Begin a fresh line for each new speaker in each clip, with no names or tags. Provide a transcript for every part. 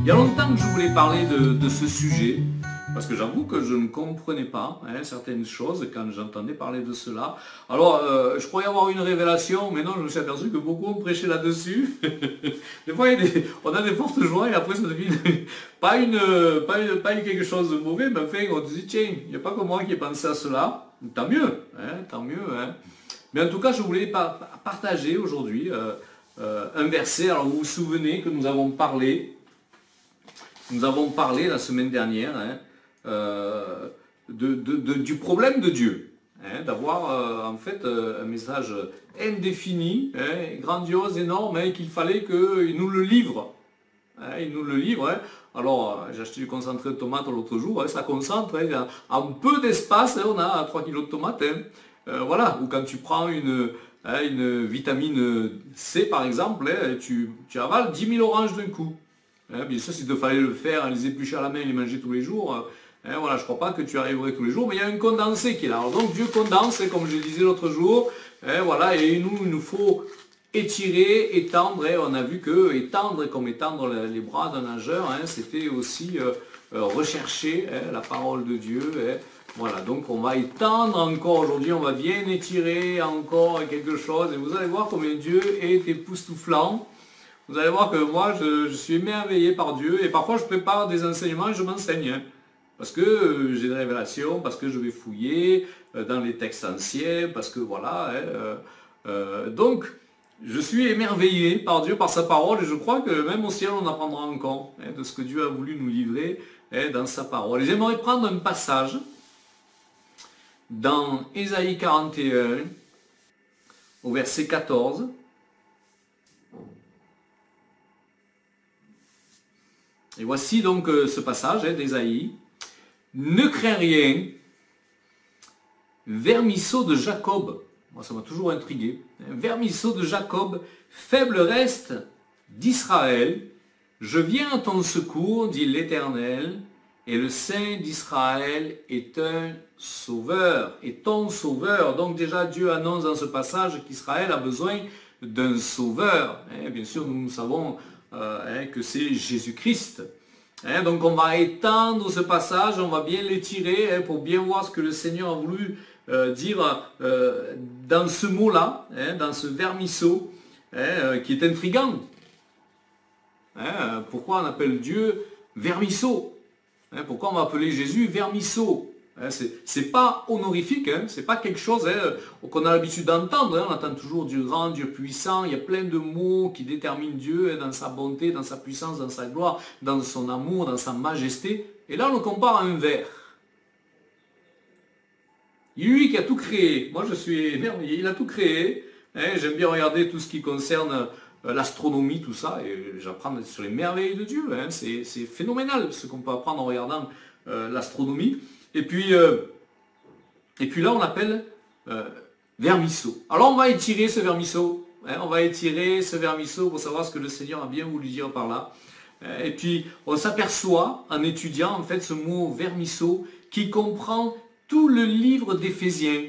Il y a longtemps que je voulais parler de ce sujet, parce que j'avoue que je ne comprenais pas certaines choses quand j'entendais parler de cela. Alors, je croyais avoir une révélation, mais non, je me suis aperçu que beaucoup ont prêché là-dessus. Des fois, on a des fortes joies et après ça devient pas quelque chose de mauvais, mais enfin, on se dit, tiens, il n'y a pas que moi qui ai pensé à cela. Tant mieux, tant mieux. Mais en tout cas, je voulais partager aujourd'hui un verset. Alors, vous vous souvenez que nous avons parlé la semaine dernière du problème de Dieu, d'avoir en fait un message indéfini, grandiose, énorme, qu'il fallait qu'il nous le livre. Il nous le livre. Alors, j'ai acheté du concentré de tomate l'autre jour, ça concentre, en peu d'espace, on a 3 kilos de tomates. Voilà, ou quand tu prends une vitamine C par exemple, tu avales 10 000 oranges d'un coup. Bien sûr, s'il te fallait le faire, les éplucher à la main et les manger tous les jours, voilà, je ne crois pas que tu arriverais tous les jours, mais il y a un condensé qui est là. Alors donc Dieu condense, comme je le disais l'autre jour, voilà, et il nous faut étirer, étendre, on a vu que étendre, comme étendre les bras d'un nageur, c'était aussi rechercher la parole de Dieu. Voilà, donc on va étendre encore aujourd'hui, on va bien étirer encore quelque chose, et vous allez voir combien Dieu est époustouflant. Vous allez voir que moi, je suis émerveillé par Dieu, et parfois je prépare des enseignements et je m'enseigne. Parce que j'ai des révélations, parce que je vais fouiller dans les textes anciens, parce que voilà. Donc, je suis émerveillé par Dieu, par sa parole, et je crois que même au ciel, on apprendra encore de ce que Dieu a voulu nous livrer dans sa parole. Et j'aimerais prendre un passage dans Ésaïe 41, au verset 14. Et voici donc ce passage d'Ésaïe. Ne crains rien, vermisseau de Jacob. Moi, ça m'a toujours intrigué. Vermisseau de Jacob, faible reste d'Israël. Je viens à ton secours, dit l'Éternel, et le Saint d'Israël est un sauveur, est ton sauveur. Donc déjà, Dieu annonce dans ce passage qu'Israël a besoin d'un sauveur. Bien sûr, nous savons que c'est Jésus-Christ. Donc on va étendre ce passage, on va bien l'étirer pour bien voir ce que le Seigneur a voulu dire dans ce mot-là, dans ce vermisseau, qui est intriguant. Pourquoi on appelle Dieu vermisseau? Pourquoi on va appeler Jésus vermisseau? C'est pas honorifique, c'est pas quelque chose qu'on a l'habitude d'entendre. On entend toujours Dieu grand, Dieu puissant. Il y a plein de mots qui déterminent Dieu dans sa bonté, dans sa puissance, dans sa gloire, dans son amour, dans sa majesté. Et là, on le compare à un ver. Lui qui a tout créé. Moi, je suis émerveillé. Il a tout créé. J'aime bien regarder tout ce qui concerne l'astronomie, tout ça, et j'apprends sur les merveilles de Dieu. C'est phénoménal ce qu'on peut apprendre en regardant l'astronomie. Et puis là, on l'appelle vermisseau. Alors, on va étirer ce vermisseau. On va étirer ce vermisseau pour savoir ce que le Seigneur a bien voulu dire par là. Et puis, on s'aperçoit, en étudiant, en fait, ce mot vermisseau, qui comprend tout le livre d'Éphésiens.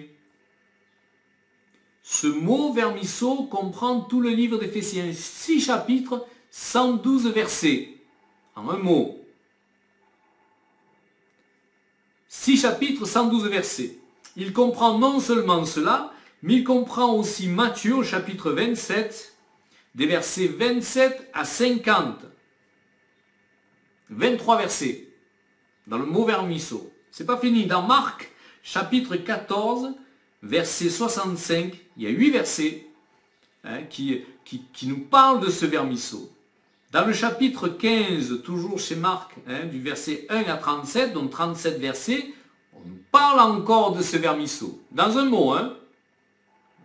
Ce mot vermisseau comprend tout le livre d'Éphésiens. 6 chapitres, 112 versets. En un mot. 6 chapitres, 112 versets. Il comprend non seulement cela, mais il comprend aussi Matthieu au chapitre 27, des versets 27 à 50. 23 versets, dans le mot vermisseau. C'est pas fini. Dans Marc, chapitre 14, verset 65, il y a 8 versets qui nous parlent de ce vermisseau. Dans le chapitre 15, toujours chez Marc, du verset 1 à 37, donc 37 versets, on nous parle encore de ce vermisseau. Dans un mot, un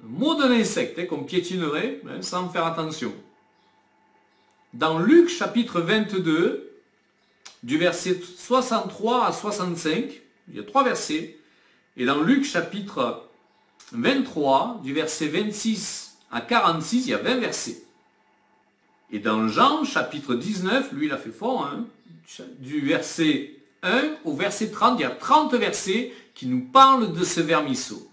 mot d'un insecte qu'on piétinerait sans faire attention. Dans Luc, chapitre 22, du verset 63 à 65, il y a 3 versets. Et dans Luc, chapitre 23, du verset 26 à 46, il y a 20 versets. Et dans Jean, chapitre 19, lui il a fait fort, du verset 1 au verset 30, il y a 30 versets qui nous parlent de ce vermisseau.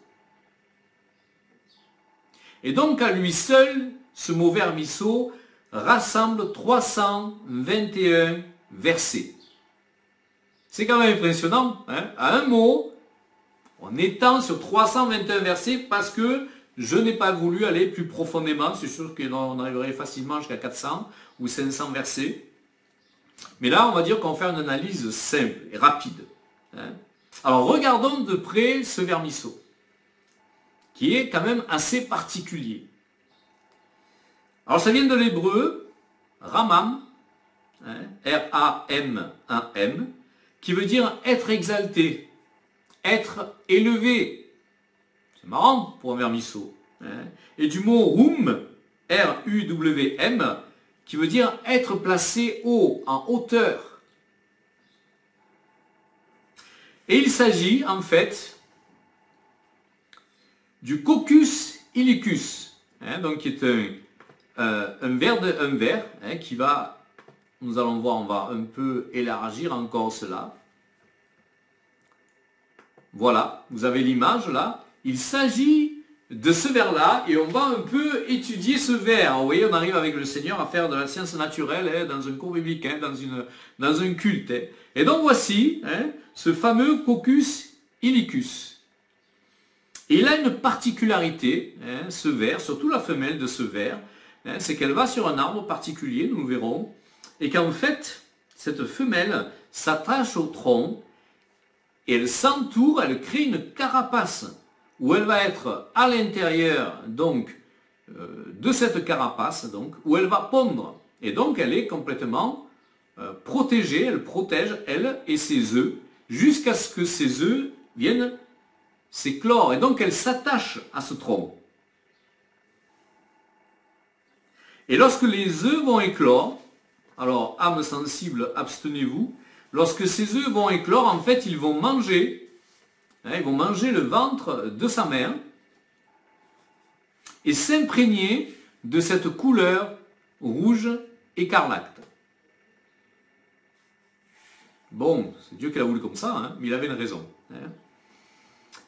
Et donc à lui seul, ce mot vermisseau rassemble 321 versets. C'est quand même impressionnant, hein, à un mot, on étend sur 321 versets parce que je n'ai pas voulu aller plus profondément. C'est sûr qu'on arriverait facilement jusqu'à 400 ou 500 versets. Mais là, on va dire qu'on va faire une analyse simple et rapide. Hein. Alors, regardons de près ce vermisseau, qui est quand même assez particulier. Alors, ça vient de l'hébreu, Ramam, hein, R-A-M-1-M, qui veut dire être exalté, être élevé. C'est marrant pour un vermisseau. Hein. Et du mot Rum, R-U-W-M, qui veut dire être placé haut, en hauteur. Et il s'agit en fait du Coccus iliacus, hein, donc qui est un ver hein, qui va, nous allons voir, on va un peu élargir encore cela. Voilà, vous avez l'image là. Il s'agit de ce ver-là et on va un peu étudier ce ver. Vous voyez, on arrive avec le Seigneur à faire de la science naturelle hein, dans un cours biblique, hein, dans un culte. Hein. Et donc voici hein, ce fameux Coccus iliacus. Et il a une particularité, hein, ce ver, surtout la femelle de ce ver, hein, c'est qu'elle va sur un arbre particulier, nous le verrons, et qu'en fait, cette femelle s'attache au tronc et elle s'entoure, elle crée une carapace où elle va être à l'intérieur donc de cette carapace, donc, où elle va pondre. Et donc elle est complètement protégée, elle protège, elle et ses œufs, jusqu'à ce que ses œufs viennent s'éclore. Et donc elle s'attache à ce tronc. Et lorsque les œufs vont éclore, alors âme sensible, abstenez-vous, lorsque ces œufs vont éclore, en fait ils vont manger, hein, ils vont manger le ventre de sa mère et s'imprégner de cette couleur rouge écarlate. Bon, c'est Dieu qui l'a voulu comme ça, hein, mais il avait une raison. Hein.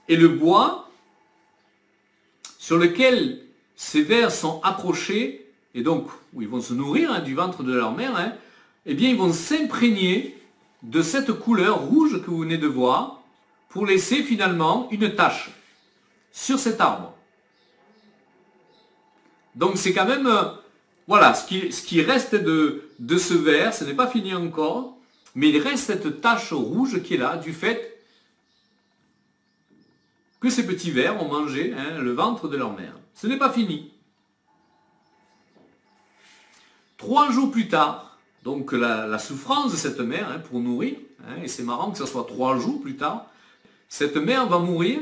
Et le bois sur lequel ces vers sont accrochés, et donc où ils vont se nourrir hein, du ventre de leur mère, hein, eh bien ils vont s'imprégner de cette couleur rouge que vous venez de voir pour laisser finalement une tache sur cet arbre. Donc c'est quand même, voilà, ce qui reste de ce ver, ce n'est pas fini encore, mais il reste cette tache rouge qui est là du fait que ces petits vers ont mangé hein, le ventre de leur mère. Ce n'est pas fini. 3 jours plus tard, donc la souffrance de cette mère hein, pour nourrir, hein, et c'est marrant que ce soit 3 jours plus tard, cette mère va mourir,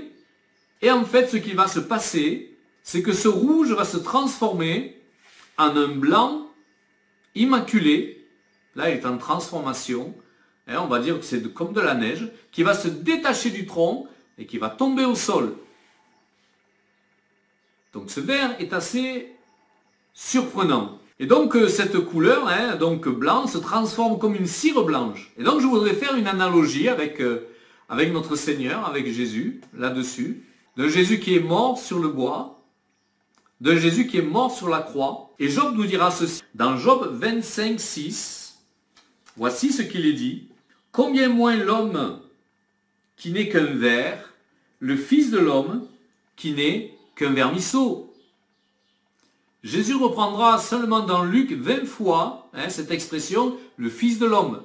et en fait ce qui va se passer, c'est que ce rouge va se transformer en un blanc immaculé, là il est en transformation, hein, on va dire que c'est comme de la neige, qui va se détacher du tronc, et qui va tomber au sol. Donc ce vert est assez surprenant. Et donc cette couleur, hein, donc blanc, se transforme comme une cire blanche. Et donc je voudrais faire une analogie avec notre Seigneur, avec Jésus, là-dessus. D'un Jésus qui est mort sur le bois, d'un Jésus qui est mort sur la croix. Et Job nous dira ceci. Dans Job 25, 6, voici ce qu'il est dit. Combien moins l'homme qui n'est qu'un ver, le Fils de l'homme qui n'est qu'un vermisseau. Jésus reprendra seulement dans Luc 20 fois hein, cette expression, le Fils de l'homme.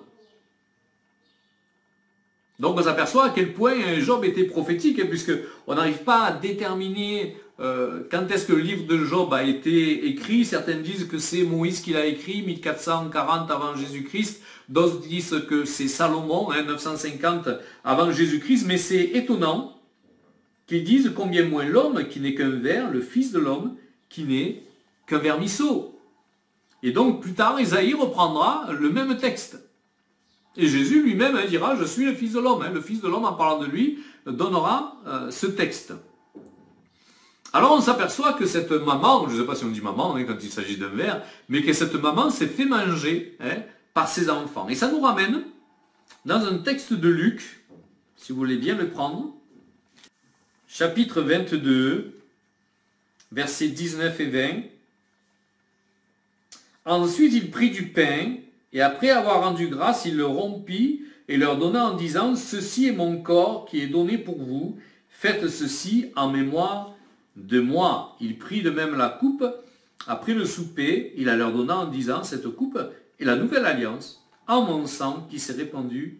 Donc on s'aperçoit à quel point Job était prophétique, hein, puisqu'on n'arrive pas à déterminer quand est-ce que le livre de Job a été écrit. Certains disent que c'est Moïse qui l'a écrit, 1440 avant Jésus-Christ. D'autres disent que c'est Salomon, hein, 950 avant Jésus-Christ. Mais c'est étonnant qu'ils disent combien moins l'homme qui n'est qu'un ver, le Fils de l'homme qui n'est qu'un vermisseau. Et donc plus tard, Isaïe reprendra le même texte. Et Jésus lui-même hein, dira, je suis le Fils de l'homme. Hein. Le Fils de l'homme, en parlant de lui, donnera ce texte. Alors on s'aperçoit que cette maman, je ne sais pas si on dit maman hein, quand il s'agit d'un ver, mais que cette maman s'est fait manger hein, par ses enfants. Et ça nous ramène dans un texte de Luc, si vous voulez bien le prendre, chapitre 22, versets 19 et 20. Ensuite il prit du pain Et après avoir rendu grâce, il le rompit et leur donna en disant, ceci est mon corps qui est donné pour vous, faites ceci en mémoire de moi. Il prit de même la coupe, après le souper, il la leur donna en disant, cette coupe est la nouvelle alliance en mon sang qui s'est répandu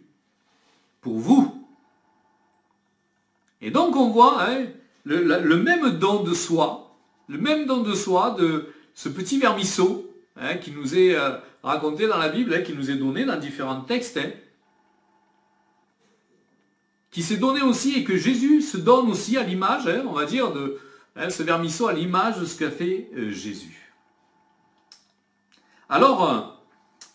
pour vous. Et donc on voit le même don de soi, de ce petit vermisseau qui nous est raconté dans la Bible, qui nous est donné dans différents textes, qui s'est donné aussi et que Jésus se donne aussi à l'image, on va dire, de ce vermisseau à l'image de ce qu'a fait Jésus. Alors,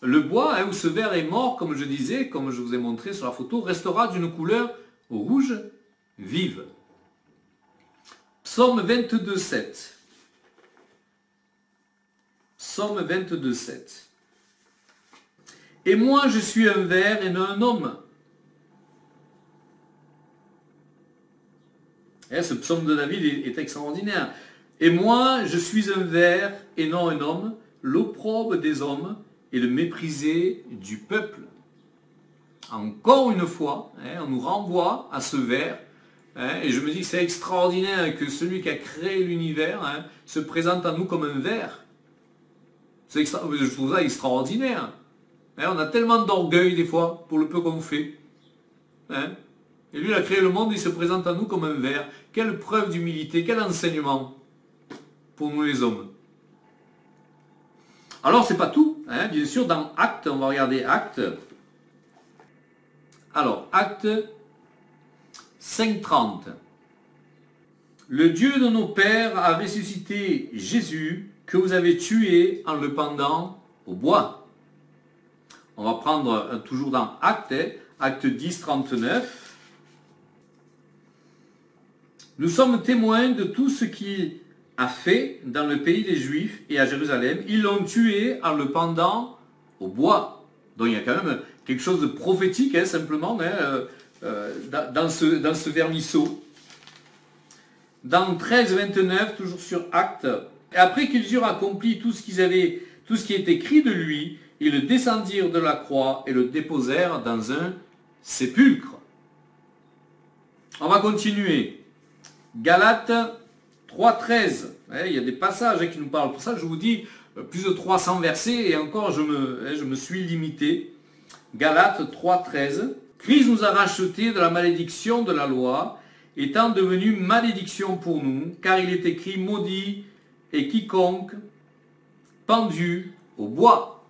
le bois où ce verre est mort, comme je disais, comme je vous ai montré sur la photo, restera d'une couleur rouge vive. Psaume 22, 7. Psaume 22, 7. Et moi je suis un ver et non un homme. Ce psaume de David est extraordinaire. Et moi je suis un ver et non un homme, l'opprobre des hommes et le méprisé du peuple. Encore une fois, on nous renvoie à ce ver. Et je me dis que c'est extraordinaire que celui qui a créé l'univers se présente à nous comme un ver. Je trouve ça extraordinaire. On a tellement d'orgueil des fois pour le peu qu'on fait. Et lui, il a créé le monde, il se présente à nous comme un ver. Quelle preuve d'humilité, quel enseignement pour nous les hommes. Alors, c'est pas tout. Bien sûr, dans Actes, on va regarder Actes. Alors, Actes 5.30. Le Dieu de nos pères a ressuscité Jésus que vous avez tué en le pendant au bois. On va prendre toujours dans Actes, Acte 10, 39. Nous sommes témoins de tout ce qu'il a fait dans le pays des Juifs et à Jérusalem. Ils l'ont tué en le pendant au bois. Donc il y a quand même quelque chose de prophétique, simplement, dans ce vermisseau. Dans 13, 29, toujours sur Actes, après qu'ils eurent accompli tout ce qui est écrit de lui, ils le descendirent de la croix et le déposèrent dans un sépulcre. On va continuer. Galates 3, 13. Il y a des passages qui nous parlent. Pour ça, je vous dis plus de 300 versets et encore, je me suis limité. Galates 3, 13. Christ nous a rachetés de la malédiction de la loi, étant devenu malédiction pour nous, car il est écrit, maudit est quiconque pendu au bois.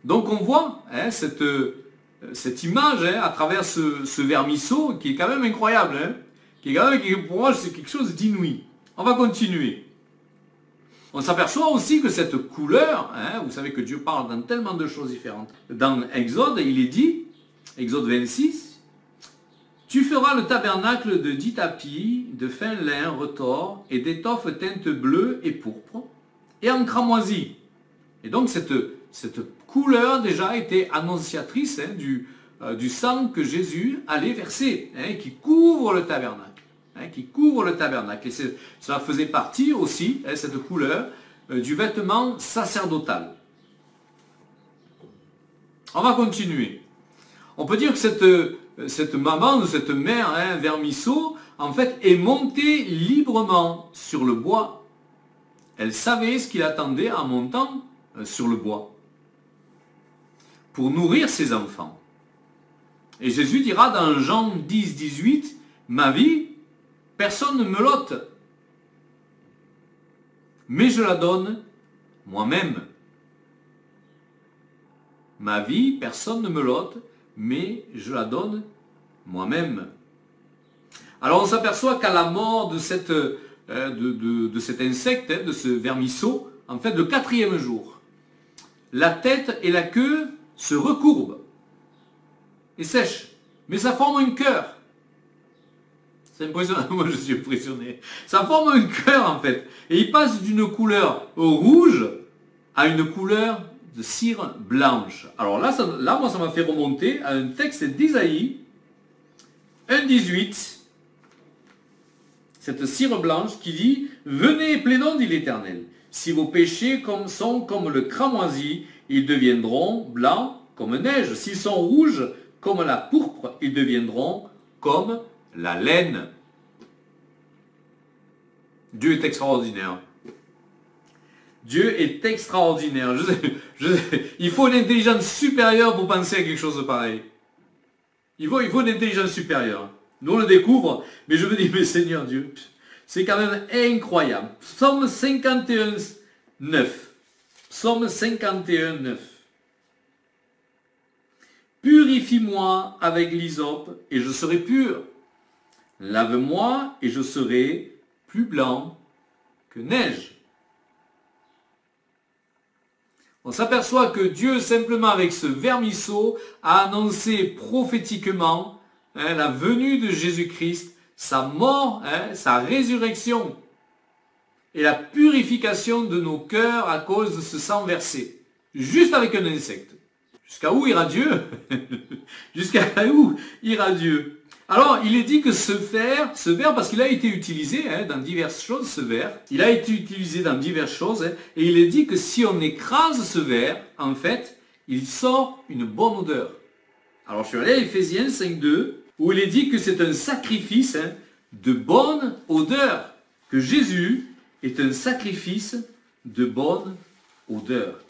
Donc on voit cette image à travers ce vermisseau qui est quand même incroyable, pour moi c'est quelque chose d'inouï. On va continuer. On s'aperçoit aussi que cette couleur, vous savez que Dieu parle dans tellement de choses différentes. Dans Exode, il est dit, Exode 26, tu feras le tabernacle de 10 tapis, de fin lin retors et d'étoffe teinte bleue et pourpre, et en cramoisi. Et donc cette couleur déjà était annonciatrice du sang que Jésus allait verser, qui couvre le tabernacle. Et cela faisait partie aussi, cette couleur, du vêtement sacerdotal. On va continuer. On peut dire que cette maman, cette mère, vermisseau, en fait, est montée librement sur le bois. Elle savait ce qu'il attendait en montant sur le bois pour nourrir ses enfants. Et Jésus dira dans Jean 10, 18, ma vie, personne ne me l'ôte, mais je la donne moi-même. Ma vie, personne ne me l'ôte, mais je la donne moi-même. Alors on s'aperçoit qu'à la mort de cet insecte, de ce vermisseau, en fait, le 4e jour, la tête et la queue se recourbent et sèchent, mais ça forme un cœur. C'est impressionnant, moi je suis impressionné. Ça forme un cœur en fait, et il passe d'une couleur rouge à une couleur de cire blanche. Alors là, moi ça m'a fait remonter à un texte d'Isaïe 1,18. Cette cire blanche qui dit « Venez et plaidons, dit l'Éternel. Si vos péchés sont comme le cramoisi, ils deviendront blancs comme neige. S'ils sont rouges comme la pourpre, ils deviendront comme la laine. Dieu est extraordinaire. Dieu est extraordinaire. Il faut une intelligence supérieure pour penser à quelque chose de pareil. Il faut une intelligence supérieure. Nous on le découvre, mais je me dis, mais Seigneur Dieu, c'est quand même incroyable. Psaume 51, 9. Psaume 51, 9. Purifie-moi avec l'hysope et je serai pur. Lave-moi et je serai plus blanc que neige. On s'aperçoit que Dieu, simplement avec ce vermisseau, a annoncé prophétiquement la venue de Jésus-Christ, sa mort, sa résurrection et la purification de nos cœurs à cause de ce sang versé. Juste avec un insecte. Jusqu'à où ira Dieu? Jusqu'à où ira Dieu? Alors, il est dit que ce verre, parce qu'il a été utilisé dans diverses choses, ce verre, il a été utilisé dans diverses choses, et il est dit que si on écrase ce verre, en fait, il sort une bonne odeur. Alors, je suis allé à Éphésiens 5.2, où il est dit que c'est un sacrifice de bonne odeur, que Jésus est un sacrifice de bonne odeur.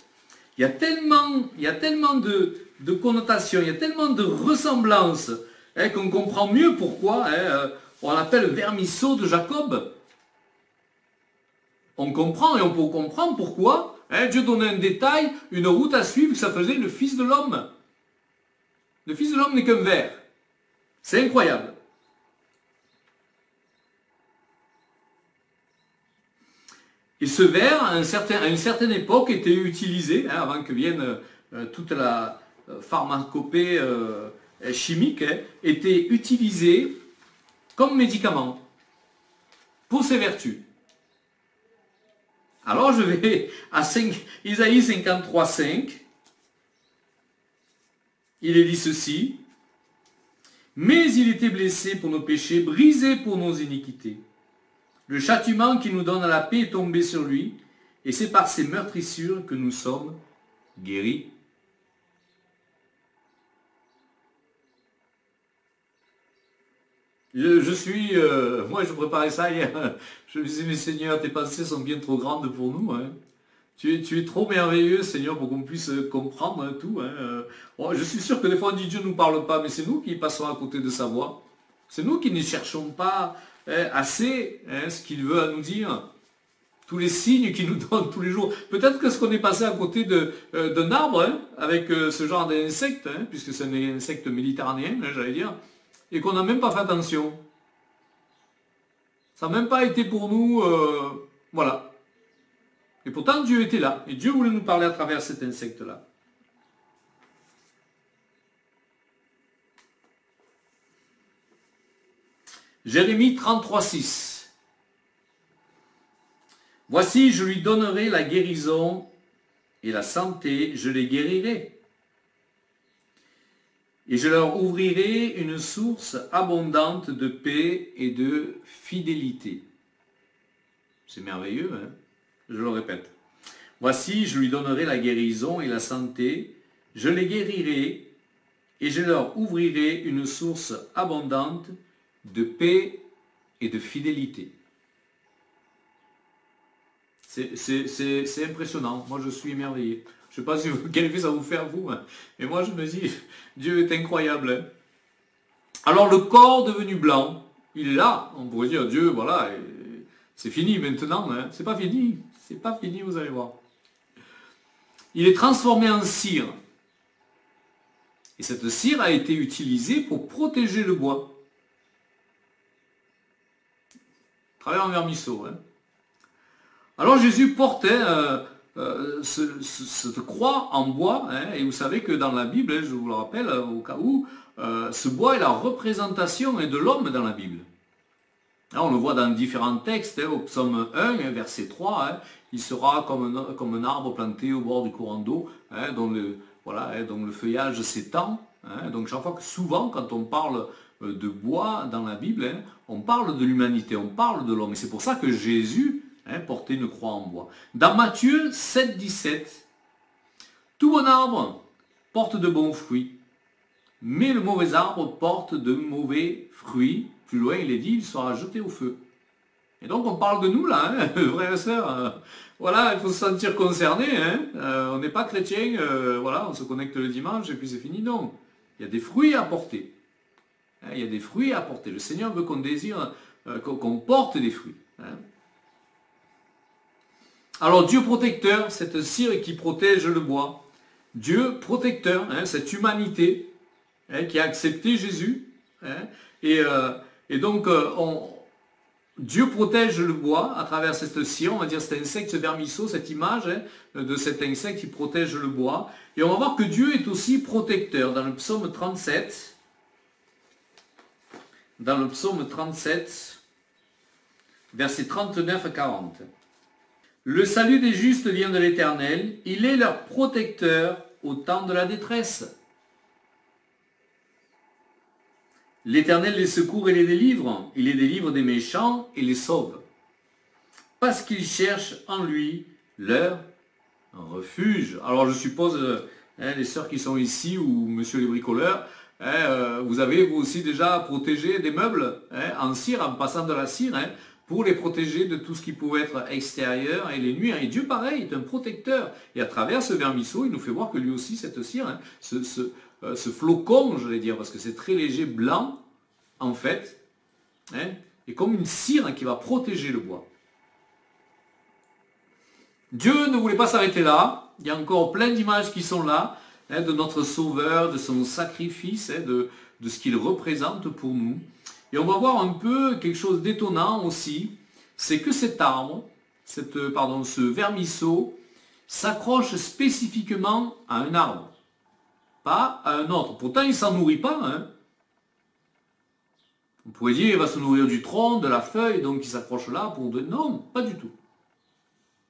Il y a tellement de connotations, il y a tellement de ressemblances, qu'on comprend mieux pourquoi on l'appelle vermisseau de Jacob. On comprend et on peut comprendre pourquoi Dieu donnait un détail, une route à suivre, que ça faisait le Fils de l'homme. Le Fils de l'homme n'est qu'un ver. C'est incroyable. Et ce ver, à une certaine époque, était utilisé, avant que vienne toute la pharmacopée chimique, était utilisé comme médicament pour ses vertus. Alors je vais à Isaïe 53, 5. Il est dit ceci. Mais il était blessé pour nos péchés, brisé pour nos iniquités. Le châtiment qui nous donne la paix est tombé sur lui, et c'est par ses meurtrissures que nous sommes guéris. Moi je préparais ça hier, je me disais, mais Seigneur, tes pensées sont bien trop grandes pour nous. Tu es trop merveilleux, Seigneur, pour qu'on puisse comprendre tout. Je suis sûr que des fois on dit Dieu ne nous parle pas, mais c'est nous qui passons à côté de sa voix. C'est nous qui ne cherchons pas assez ce qu'il veut à nous dire. Tous les signes qu'il nous donne tous les jours. Peut-être que ce qu'on est passé à côté d'un arbre, avec ce genre d'insecte, puisque c'est un insecte méditerranéen, j'allais dire, et qu'on n'a même pas fait attention. Ça n'a même pas été pour nous, voilà. Et pourtant Dieu était là, et Dieu voulait nous parler à travers cet insecte-là. Jérémie 33, 6. Voici, je lui donnerai la guérison et la santé, je les guérirai. Et je leur ouvrirai une source abondante de paix et de fidélité. C'est merveilleux, Je le répète. Voici, je lui donnerai la guérison et la santé, je les guérirai et je leur ouvrirai une source abondante de paix et de fidélité. C'est impressionnant. Moi, je suis émerveillé. Je ne sais pas quel effet ça va vous faire, vous. Mais moi, je me dis, Dieu est incroyable. Alors, le corps devenu blanc, il est là. On pourrait dire, Dieu, voilà, c'est fini maintenant. C'est pas fini. C'est pas fini, vous allez voir. Il est transformé en cire. Et cette cire a été utilisée pour protéger le bois. Travers un vermisseau. Alors Jésus portait cette croix en bois, et vous savez que dans la Bible, je vous le rappelle au cas où, ce bois est la représentation de l'homme dans la Bible. On le voit dans différents textes, au psaume 1, verset 3, il sera comme un arbre planté au bord du courant d'eau, dont le feuillage s'étend. Donc chaque fois que souvent, quand on parle de bois dans la Bible, on parle de l'humanité, on parle de l'homme. Et c'est pour ça que Jésus portait une croix en bois. Dans Matthieu 7, 17, tout bon arbre porte de bons fruits, mais le mauvais arbre porte de mauvais fruits. Plus loin, il est dit, il sera jeté au feu. Et donc on parle de nous là, hein, frères et sœurs. Voilà, il faut se sentir concerné. Hein. On n'est pas chrétien, voilà, on se connecte le dimanche et puis c'est fini. Non, il y a des fruits à porter. Hein, il y a des fruits à porter. Le Seigneur veut qu'on désire, qu'on porte des fruits. Hein. Alors Dieu protecteur, cette cire qui protège le bois. Dieu protecteur, hein, cette humanité hein, qui a accepté Jésus. Hein, et donc Dieu protège le bois à travers cette cire, on va dire cet insecte, ce vermisseau, cette image hein, de cet insecte qui protège le bois. Et on va voir que Dieu est aussi protecteur. Dans le psaume 37, versets 39 à 40. Le salut des justes vient de l'Éternel, il est leur protecteur au temps de la détresse. L'Éternel les secourt et les délivre, il les délivre des méchants et les sauve. Parce qu'ils cherchent en lui leur refuge. Alors je suppose, les sœurs qui sont ici, ou monsieur les bricoleurs, vous avez vous aussi déjà protégé des meubles en cire, en passant de la cire, pour les protéger de tout ce qui pouvait être extérieur et les nuire. Et Dieu, pareil, est un protecteur. Et à travers ce vermisseau, il nous fait voir que lui aussi, cette cire, ce flocon, je vais dire, parce que c'est très léger, blanc, en fait, est comme une cire qui va protéger le bois. Dieu ne voulait pas s'arrêter là. Il y a encore plein d'images qui sont là, de notre Sauveur, de son sacrifice, de ce qu'il représente pour nous. Et on va voir un peu quelque chose d'étonnant aussi, c'est que cet arbre, ce vermisseau, s'accroche spécifiquement à un arbre, pas à un autre. Pourtant, il ne s'en nourrit pas. Hein. On pourrait dire qu'il va se nourrir du tronc, de la feuille, donc il s'accroche là pour... Non, pas du tout.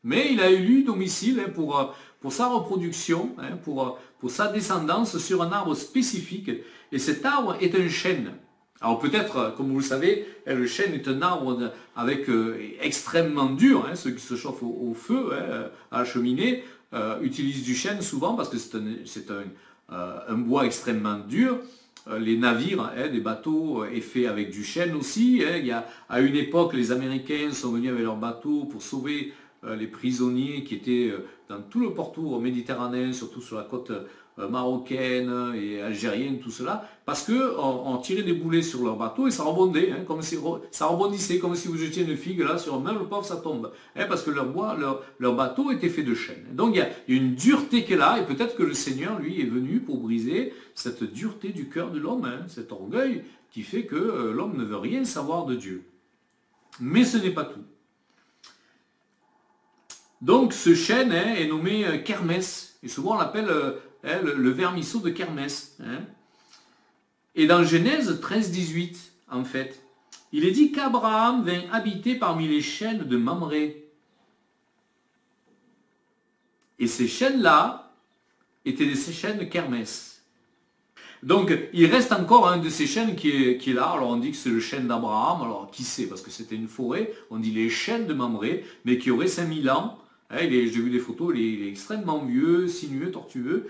Mais il a élu domicile pour sa reproduction, pour sa descendance sur un arbre spécifique. Et cet arbre est un chêne. Alors peut-être, comme vous le savez, le chêne est un arbre extrêmement dur. Ceux qui se chauffent au feu, à la cheminée, utilisent du chêne souvent parce que c'est un bois extrêmement dur. Les navires, des bateaux est fait avec du chêne aussi. À une époque, les Américains sont venus avec leurs bateaux pour sauver les prisonniers qui étaient dans tout le pourtour méditerranéen, surtout sur la côte marocaine et algérienne, tout cela, parce qu'on tirait des boulets sur leur bateau et ça rebondait, ça rebondissait comme si vous jetiez une figue là sur même le pauvre, ça tombe, parce que leur bateau était fait de chêne. Donc il y a une dureté qui est là, et peut-être que le Seigneur, lui, est venu pour briser cette dureté du cœur de l'homme, cet orgueil qui fait que l'homme ne veut rien savoir de Dieu. Mais ce n'est pas tout. Donc ce chêne est nommé Kermès, et souvent on l'appelle le vermisseau de Kermès. Et dans Genèse 13-18, en fait, il est dit qu'Abraham vint habiter parmi les chênes de Mamré. Et ces chênes-là étaient des chênes Kermès. Donc il reste encore un de ces chênes qui est là. Alors on dit que c'est le chêne d'Abraham. Alors qui sait, parce que c'était une forêt. On dit les chênes de Mamré, mais qui aurait 5000 ans. J'ai vu des photos, il est extrêmement vieux, sinueux, tortueux.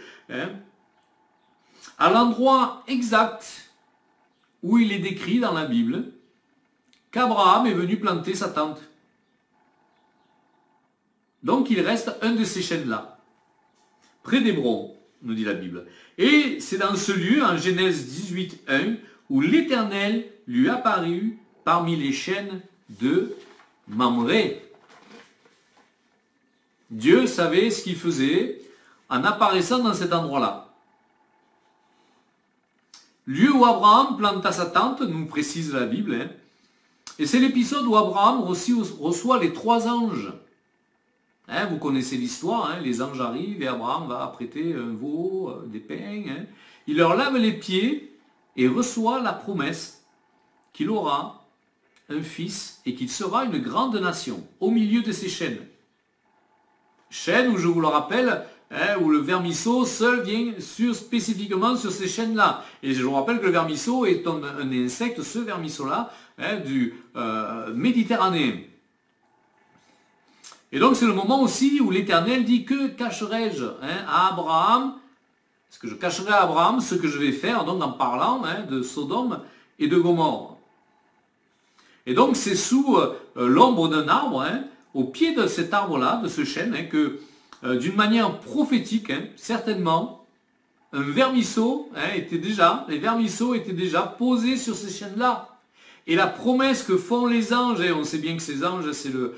À l'endroit exact où il est décrit dans la Bible qu'Abraham est venu planter sa tente. Donc il reste un de ces chênes-là, près d'Hébron, nous dit la Bible. Et c'est dans ce lieu, en Genèse 18:1, où l'Éternel lui apparut parmi les chênes de Mamré. Dieu savait ce qu'il faisait en apparaissant dans cet endroit-là. Lieu où Abraham planta sa tente, nous précise la Bible. Et c'est l'épisode où Abraham reçoit les 3 anges. Vous connaissez l'histoire, les anges arrivent et Abraham va apprêter un veau, des pains. Il leur lave les pieds et reçoit la promesse qu'il aura un fils et qu'il sera une grande nation au milieu de ces chênes. Chênes où, je vous le rappelle, où le vermisseau seul vient spécifiquement sur ces chênes-là. Et je vous rappelle que le vermisseau est un insecte, ce vermisseau-là, du Méditerranéen. Et donc c'est le moment aussi où l'Éternel dit que cacherai-je à Abraham Parce que je cacherai à Abraham ce que je vais faire, donc en parlant de Sodome et de Gomorrhe. Et donc c'est sous l'ombre d'un arbre, au pied de cet arbre-là, de ce chêne, que d'une manière prophétique, certainement, un vermisseau les vermisseaux étaient déjà posés sur ces chênes-là. Et la promesse que font les anges, et on sait bien que ces anges, c'est le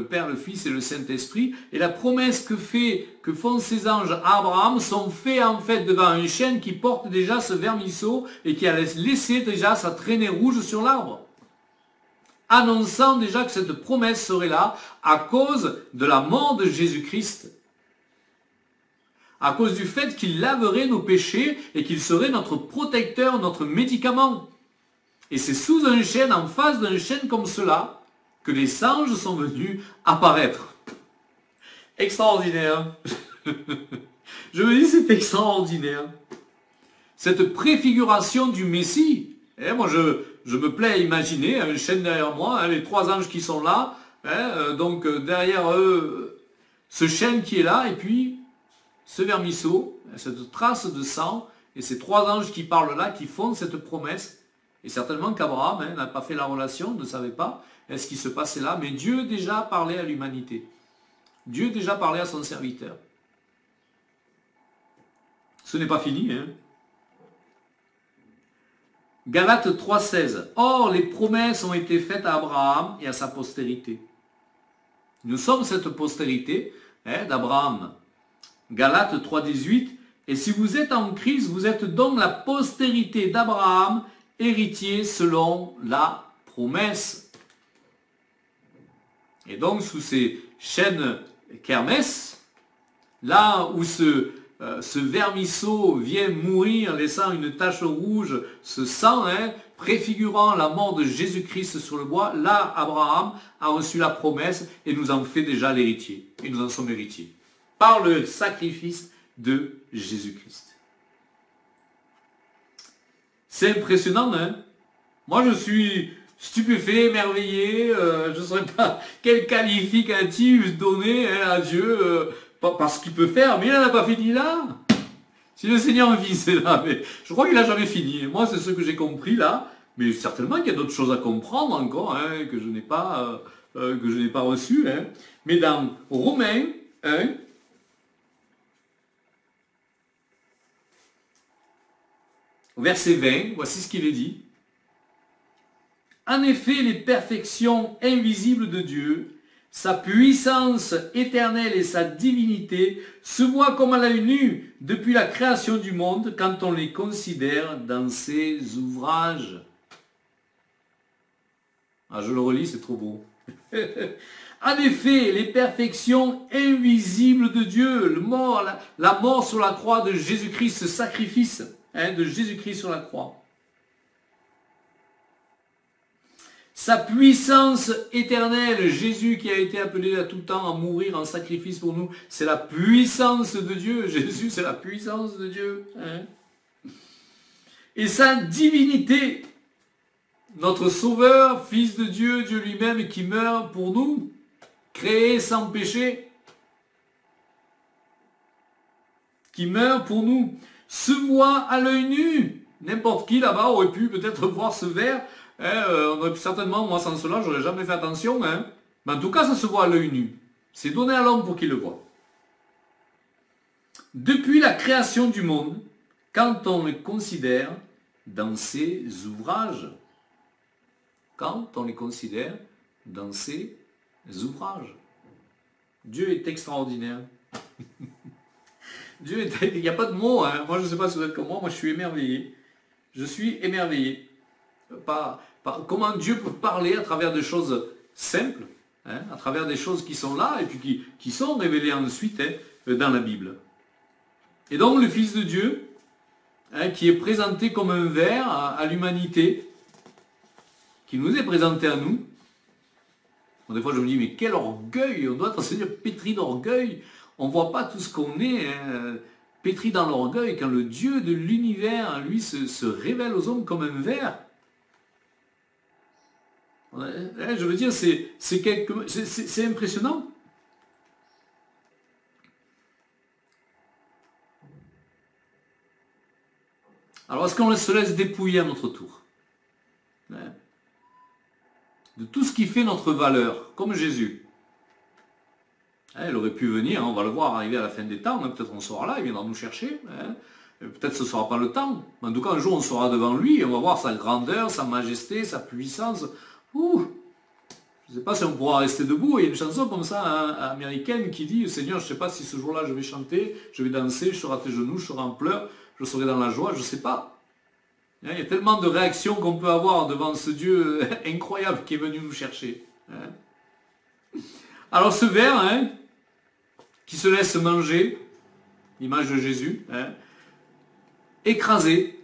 Père, le Fils et le Saint-Esprit, et la promesse que font ces anges à Abraham sont faits en fait devant un chêne qui porte déjà ce vermisseau et qui a laissé déjà sa traînée rouge sur l'arbre, annonçant déjà que cette promesse serait là à cause de la mort de Jésus-Christ, à cause du fait qu'il laverait nos péchés et qu'il serait notre protecteur, notre médicament. Et c'est sous un chêne, en face d'un chêne comme cela, que les anges sont venus apparaître. Extraordinaire. Je me dis, c'est extraordinaire. Cette préfiguration du Messie. Moi, je me plais à imaginer un chêne derrière moi, les 3 anges qui sont là, donc derrière eux, ce chêne qui est là, et puis ce vermisseau, cette trace de sang, et ces 3 anges qui parlent là, qui font cette promesse. Et certainement qu'Abraham n'a pas fait la relation, ne savait pas ce qui se passait là, mais Dieu déjà parlait à l'humanité. Dieu déjà parlait à son serviteur. Ce n'est pas fini. Galates 3,16. Or, les promesses ont été faites à Abraham et à sa postérité. Nous sommes cette postérité d'Abraham. Galates 3,18. Et si vous êtes en Christ, vous êtes donc la postérité d'Abraham, héritier selon la promesse. Et donc sous ces chênes kermès, là où ce vermisseau vient mourir, laissant une tache rouge, ce sang, préfigurant la mort de Jésus-Christ sur le bois, là Abraham a reçu la promesse et nous en fait déjà l'héritier. Et nous en sommes héritiers. Par le sacrifice de Jésus-Christ. C'est impressionnant, Moi, je suis stupéfait, émerveillé. Je ne saurais pas quel qualificatif donner à Dieu par ce qu'il peut faire. Mais il n'en a pas fini là. Si le Seigneur me dit, c'est là. Mais je crois qu'il n'a jamais fini. Moi, c'est ce que j'ai compris là. Mais certainement qu'il y a d'autres choses à comprendre encore que je n'ai pas, reçues. Mais dans Romains 1, verset 20, voici ce qu'il est dit. En effet, les perfections invisibles de Dieu, sa puissance éternelle et sa divinité se voient comme à l'œil nu depuis la création du monde quand on les considère dans ses ouvrages. Ah, je le relis, c'est trop beau. En effet, les perfections invisibles de Dieu, la mort sur la croix de Jésus-Christ, ce sacrifice, de Jésus-Christ sur la croix. Sa puissance éternelle, Jésus qui a été appelé à tout temps à mourir en sacrifice pour nous, c'est la puissance de Dieu. Jésus, c'est la puissance de Dieu. Et sa divinité, notre Sauveur, Fils de Dieu, Dieu lui-même qui meurt pour nous, créé sans péché, qui meurt pour nous, se voit à l'œil nu. N'importe qui là-bas aurait pu peut-être voir ce verre. On aurait pu certainement, moi sans cela, j'aurais jamais fait attention. Mais en tout cas, ça se voit à l'œil nu. C'est donné à l'homme pour qu'il le voie. Depuis la création du monde, quand on le considère dans ses ouvrages. Quand on les considère dans ses ouvrages. Dieu est extraordinaire. Il n'y a pas de mots, Moi, je ne sais pas si vous êtes comme moi je suis émerveillé. Je suis émerveillé. Comment Dieu peut parler à travers des choses simples, à travers des choses qui sont là et puis qui sont révélées ensuite dans la Bible. Et donc, le Fils de Dieu, qui est présenté comme un ver à l'humanité, qui nous est présenté à nous. Bon, des fois, je me dis, mais quel orgueil! On doit être, Seigneur, pétri d'orgueil. On ne voit pas tout ce qu'on est pétri dans l'orgueil quand le Dieu de l'univers, lui, se révèle aux hommes comme un ver. Je veux dire, c'est impressionnant. Alors est-ce qu'on se laisse dépouiller à notre tour, hein, de tout ce qui fait notre valeur, comme Jésus? Il aurait pu venir, on va le voir arriver à la fin des temps, peut-être on sera là, il viendra nous chercher, hein. Peut-être ce ne sera pas le temps, mais en tout cas un jour on sera devant lui et on va voir sa grandeur, sa majesté, sa puissance. Ouh, je ne sais pas si on pourra rester debout. Il y a une chanson comme ça américaine qui dit: Seigneur, je ne sais pas si ce jour-là je vais chanter, je vais danser, je serai à tes genoux, je serai en pleurs, je serai dans la joie, je ne sais pas. Il y a tellement de réactions qu'on peut avoir devant ce Dieu incroyable qui est venu nous chercher. Alors ce ver, hein, qui se laisse manger, l'image de Jésus, hein, écrasé.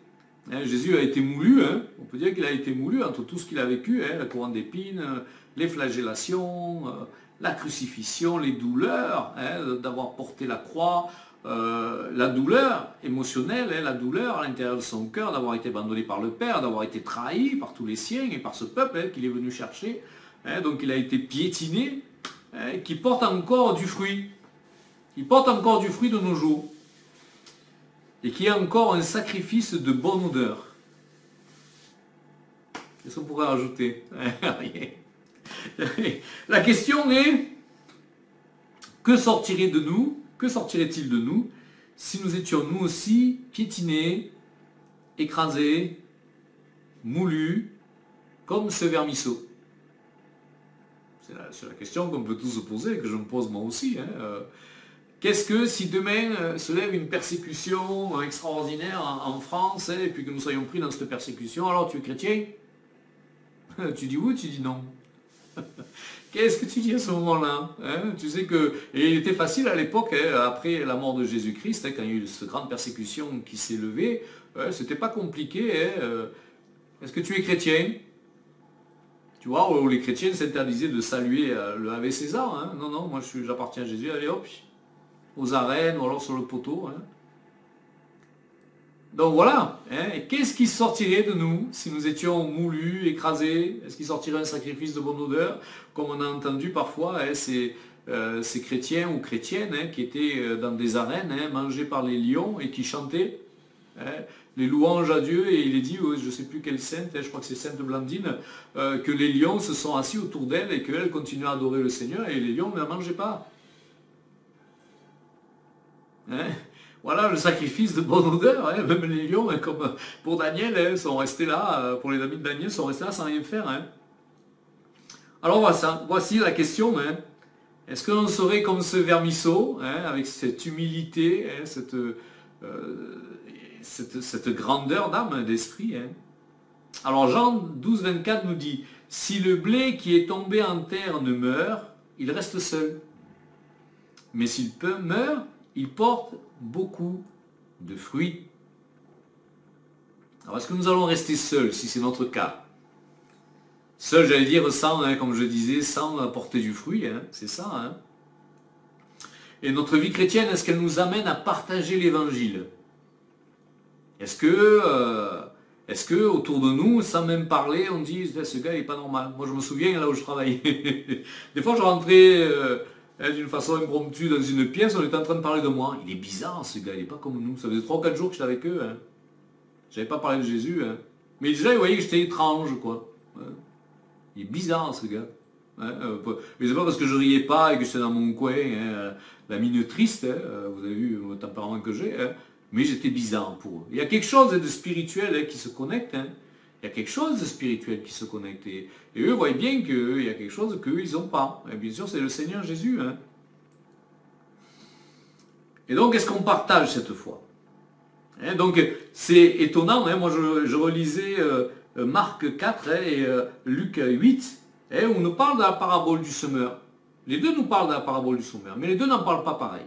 Jésus a été moulu, hein, on peut dire qu'il a été moulu entre tout ce qu'il a vécu, hein, la couronne d'épines, les flagellations, la crucifixion, les douleurs, hein, d'avoir porté la croix, la douleur émotionnelle, hein, la douleur à l'intérieur de son cœur, d'avoir été abandonné par le Père, d'avoir été trahi par tous les siens et par ce peuple, hein, qu'il est venu chercher. Hein, donc il a été piétiné, hein, qui porte encore du fruit. Il porte encore du fruit de nos jours. Et qui est encore un sacrifice de bonne odeur. Qu'est-ce qu'on pourrait rajouter? La question est, que sortirait de nous, que sortirait-il de nous, si nous étions nous aussi piétinés, écrasés, moulus, comme ce vermisseau? C'est la question qu'on peut tous se poser, que je me pose moi aussi. Hein. Qu'est-ce que si demain se lève une persécution extraordinaire en France, hein, et puis que nous soyons pris dans cette persécution, alors tu es chrétien? Tu dis oui, tu dis non. Qu'est-ce que tu dis à ce moment-là, hein? Tu sais que, et il était facile à l'époque, hein, après la mort de Jésus-Christ, hein, quand il y a eu cette grande persécution qui s'est levée, c'était pas compliqué. Hein, est-ce que tu es chrétien? Tu vois, où les chrétiens s'interdisaient de saluer le Ave César. Hein? Non, non, moi j'appartiens à Jésus, allez hop, aux arènes ou alors sur le poteau. Hein. Donc voilà, hein. Et qu'est-ce qui sortirait de nous si nous étions moulus, écrasés? Est-ce qu'il sortirait un sacrifice de bonne odeur? Comme on a entendu parfois, hein, ces chrétiens ou chrétiennes, hein, qui étaient dans des arènes, hein, mangés par les lions et qui chantaient, hein, les louanges à Dieu, et il est dit, je ne sais plus quelle sainte, hein, je crois que c'est Sainte Blandine, que les lions se sont assis autour d'elle et qu'elle continuait à adorer le Seigneur et les lions ne la mangeaient pas. Hein? Voilà le sacrifice de bonne odeur. Hein? Même les lions, hein, comme pour Daniel, hein, sont restés là, pour les amis de Daniel, sont restés là sans rien faire. Hein? Alors voici la question. Hein? Est-ce que l'on serait comme ce vermisseau, hein, avec cette humilité, hein, cette grandeur d'âme, d'esprit, hein? Alors Jean 12, 24 nous dit: si le blé qui est tombé en terre ne meurt, il reste seul. Mais s'il meurt, il porte beaucoup de fruits. Alors est-ce que nous allons rester seuls, si c'est notre cas? Seul, j'allais dire, sans, hein, comme je disais, sans porter du fruit, hein, c'est ça. Hein. Et notre vie chrétienne, est-ce qu'elle nous amène à partager l'évangile? Est-ce que autour de nous, sans même parler, on dit ce gars n'est pas normal? Moi je me souviens là où je travaillais. Des fois je rentrais d'une façon impromptue dans une pièce, on était en train de parler de moi. Il est bizarre ce gars, il n'est pas comme nous. Ça faisait 3 ou 4 jours que j'étais avec eux. Hein. Je n'avais pas parlé de Jésus. Hein. Mais déjà, ils voyaient que j'étais étrange, quoi. Hein. Il est bizarre ce gars. Hein. Mais c'est pas parce que je riais pas et que j'étais dans mon coin, hein, la mine triste, hein. Vous avez vu le tempérament que j'ai. Hein. Mais j'étais bizarre pour eux. Il y a quelque chose de spirituel, hein, qui se connecte. Hein. Il y a quelque chose de spirituel qui se connecte. Et eux voient bien qu'il y a quelque chose qu'eux, ils n'ont pas. Et bien sûr, c'est le Seigneur Jésus. Hein. Et donc, est-ce qu'on partage cette foi? Hein, donc, c'est étonnant. Hein, moi, je relisais Marc 4 hein, et Luc 8, hein, où on nous parle de la parabole du semeur. Les deux nous parlent de la parabole du semeur, mais les deux n'en parlent pas pareil.